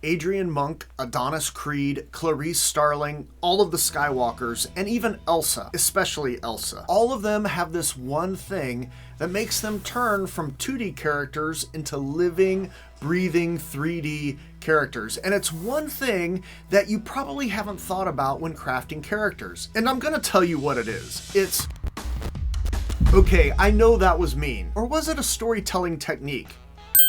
Adrian Monk, Adonis Creed, Clarice Starling, all of the Skywalkers, and even Elsa, especially Elsa. All of them have this one thing that makes them turn from 2D characters into living, breathing 3D characters. And it's one thing that you probably haven't thought about when crafting characters. And I'm gonna tell you what it is. It's... Okay, I know that was mean. Or was it a storytelling technique?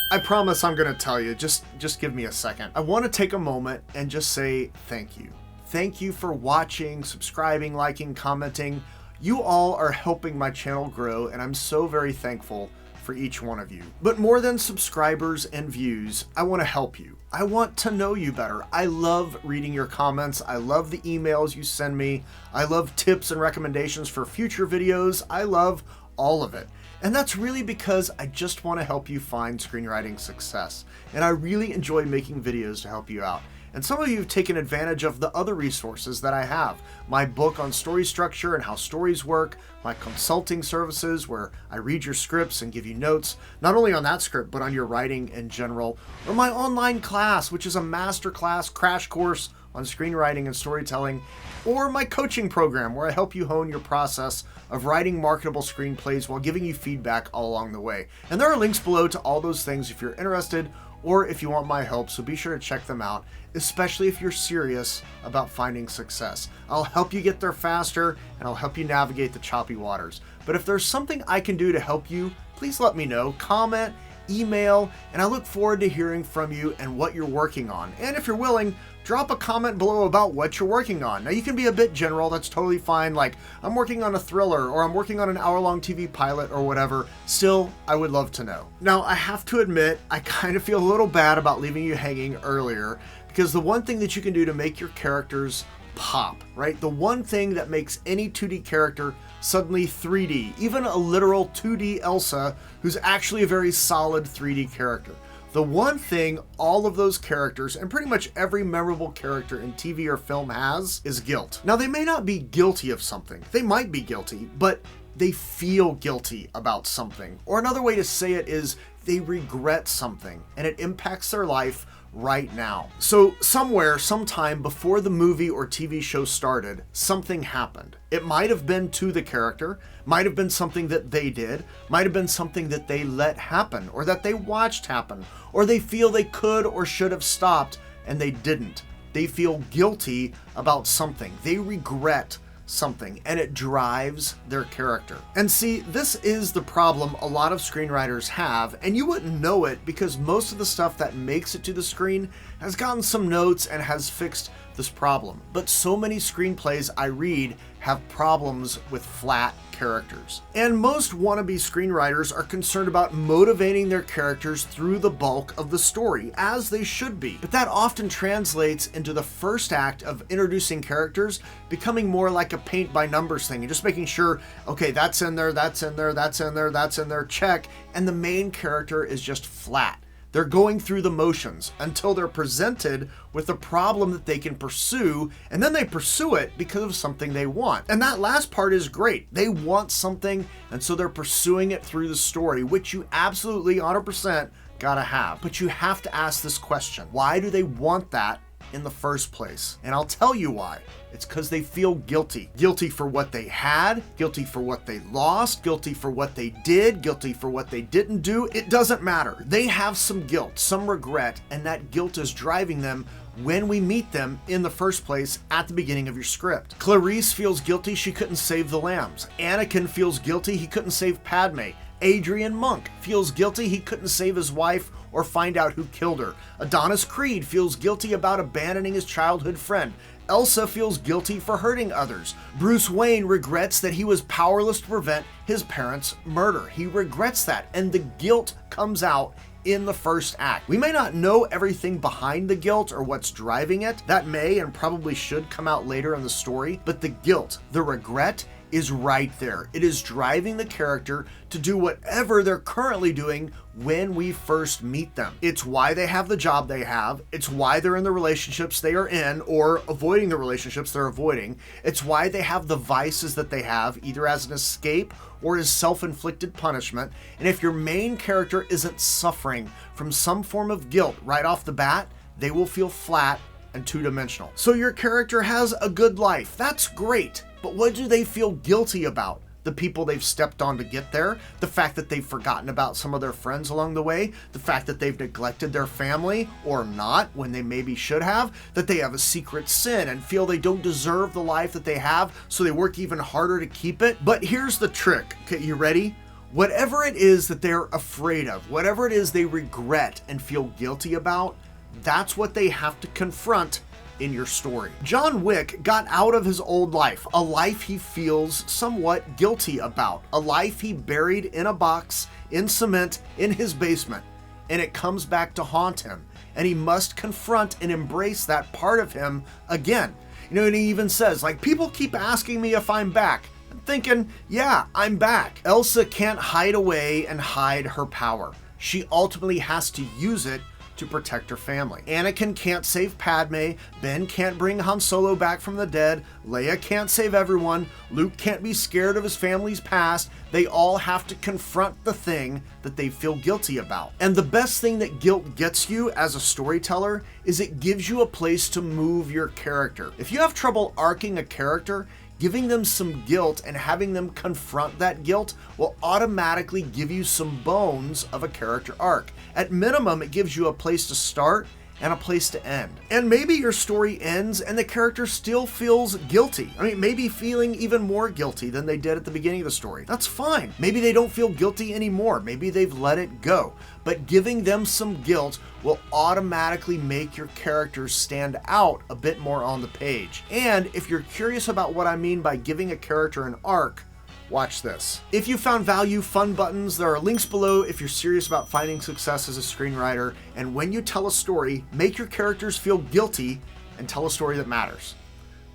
I promise I'm gonna tell you, just give me a second. I wanna take a moment and just say thank you. Thank you for watching, subscribing, liking, commenting. You all are helping my channel grow, and I'm so very thankful for each one of you. But more than subscribers and views, I wanna help you. I want to know you better. I love reading your comments. I love the emails you send me. I love tips and recommendations for future videos. I love all of it. And that's really because I just want to help you find screenwriting success. And I really enjoy making videos to help you out. And some of you have taken advantage of the other resources that I have. My book on story structure and how stories work, my consulting services where I read your scripts and give you notes, not only on that script, but on your writing in general, or my online class, which is a masterclass crash course on screenwriting and storytelling, or my coaching program where I help you hone your process of writing marketable screenplays while giving you feedback all along the way. And there are links below to all those things if you're interested or if you want my help, so be sure to check them out, especially if you're serious about finding success. I'll help you get there faster and I'll help you navigate the choppy waters. But if there's something I can do to help you, please let me know. Comment, email, and I look forward to hearing from you and what you're working on. And if you're willing, drop a comment below about what you're working on. Now you can be a bit general, that's totally fine, like I'm working on a thriller or I'm working on an hour-long TV pilot or whatever. Still, I would love to know. Now I have to admit, I kind of feel a little bad about leaving you hanging earlier because the one thing that you can do to make your characters pop, right? The one thing that makes any 2D character suddenly 3D, even a literal 2D Elsa who's actually a very solid 3D character. The one thing all of those characters, and pretty much every memorable character in TV or film has, is guilt. Now they may not be guilty of something. They might be guilty, but they feel guilty about something. Or another way to say it is they regret something, and it impacts their life right now. So somewhere, sometime before the movie or TV show started, something happened. It might have been to the character, might have been something that they did, might have been something that they let happen, or that they watched happen, or they feel they could or should have stopped and they didn't. They feel guilty about something. They regret something, and it drives their character. And see, this is the problem a lot of screenwriters have, and you wouldn't know it because most of the stuff that makes it to the screen has gotten some notes and has fixed this problem. But so many screenplays I read have problems with flat characters. And most wannabe screenwriters are concerned about motivating their characters through the bulk of the story, as they should be. But that often translates into the first act of introducing characters becoming more like a paint by numbers thing and just making sure, okay, that's in there, that's in there, that's in there, that's in there, check, and the main character is just flat. They're going through the motions until they're presented with a problem that they can pursue, and then they pursue it because of something they want. And that last part is great. They want something, and so they're pursuing it through the story, which you absolutely 100% gotta have. But you have to ask this question. Why do they want that in the first place? And I'll tell you why. It's because they feel guilty. Guilty for what they had, guilty for what they lost, guilty for what they did, guilty for what they didn't do. It doesn't matter. They have some guilt, some regret, and that guilt is driving them when we meet them in the first place at the beginning of your script. Clarice feels guilty she couldn't save the lambs. Anakin feels guilty he couldn't save Padme. Adrian Monk feels guilty he couldn't save his wife or find out who killed her. Adonis Creed feels guilty about abandoning his childhood friend. Elsa feels guilty for hurting others. Bruce Wayne regrets that he was powerless to prevent his parents' murder. He regrets that, and the guilt comes out in the first act. We may not know everything behind the guilt or what's driving it. That may and probably should come out later in the story, but the guilt, the regret, is right there. It is driving the character to do whatever they're currently doing when we first meet them. It's why they have the job they have. It's why they're in the relationships they are in or avoiding the relationships they're avoiding. It's why they have the vices that they have, either as an escape or as self-inflicted punishment. And if your main character isn't suffering from some form of guilt right off the bat, they will feel flat and two-dimensional. So your character has a good life. That's great. But what do they feel guilty about? The people they've stepped on to get there, the fact that they've forgotten about some of their friends along the way, the fact that they've neglected their family or not when they maybe should have, that they have a secret sin and feel they don't deserve the life that they have, so they work even harder to keep it. But here's the trick. Okay, you ready? Whatever it is that they're afraid of, whatever it is they regret and feel guilty about, that's what they have to confront in your story. John Wick got out of his old life, a life he feels somewhat guilty about, a life he buried in a box, in cement, in his basement, and it comes back to haunt him, and he must confront and embrace that part of him again. You know, and he even says, like, people keep asking me if I'm back. I'm thinking, yeah, I'm back. Elsa can't hide away and hide her power. She ultimately has to use it to protect her family. Anakin can't save Padme, Ben can't bring Han Solo back from the dead, Leia can't save everyone, Luke can't be scared of his family's past. They all have to confront the thing that they feel guilty about. And the best thing that guilt gets you as a storyteller is it gives you a place to move your character. If you have trouble arcing a character, giving them some guilt and having them confront that guilt will automatically give you some bones of a character arc. At minimum, it gives you a place to start and a place to end. And maybe your story ends and the character still feels guilty. I mean, maybe feeling even more guilty than they did at the beginning of the story. That's fine. Maybe they don't feel guilty anymore. Maybe they've let it go. But giving them some guilt will automatically make your characters stand out a bit more on the page. And if you're curious about what I mean by giving a character an arc, watch this. If you found value, fun buttons, there are links below if you're serious about finding success as a screenwriter. And when you tell a story, make your characters feel guilty and tell a story that matters.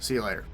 See you later.